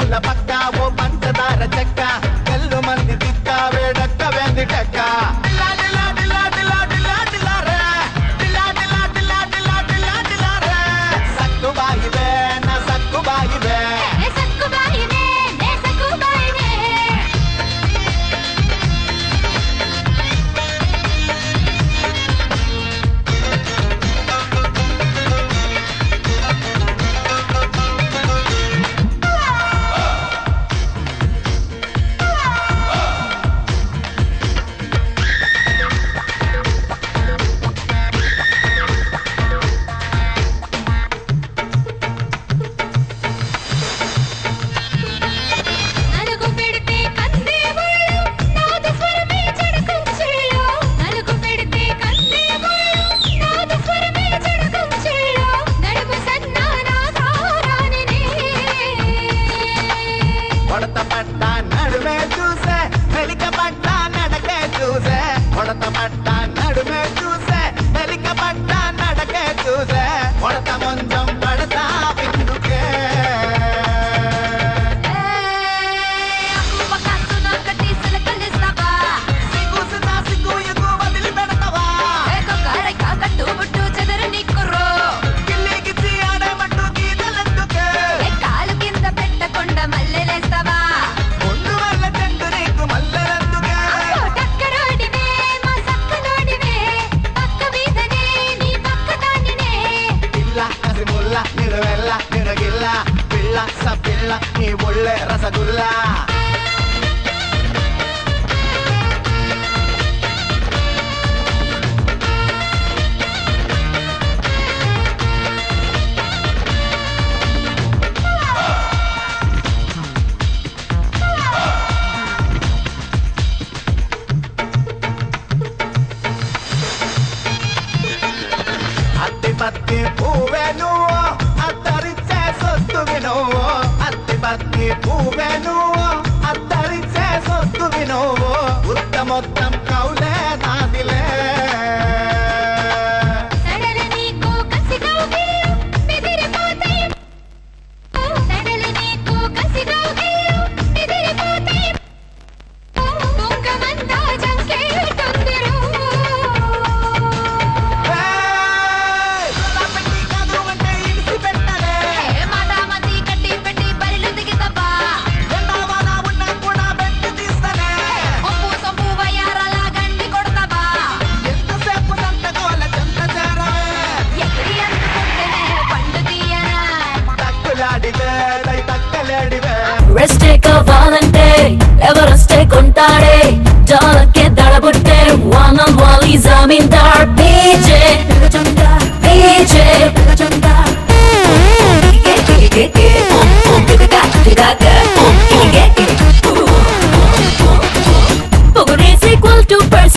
పూల పక్క ఓ పంచదార చెక్క కళ్ళు మంది తిక్క వేడక్క వెంది టక్క సక్కుబాయివే నా సక్కుబాయివే నీ ఒళ్ళే రసగుల్లా అత్తి పత్తి పువ్వే నువ్వు అత్తరిచ్చే సొత్తువి నువ్వు అత్తి పత్తి పువ్వే నువ్వు అత్తరిచ్చే సొత్తువి నువ్వు ఉత్త మొత్తం కౌలే నాదిలే రెస్టే కావాలంటే ఎవరెస్టే కొంటాడే జాలకే దడబుట్టే వానవాలి జమీందార్ బీజే బీజే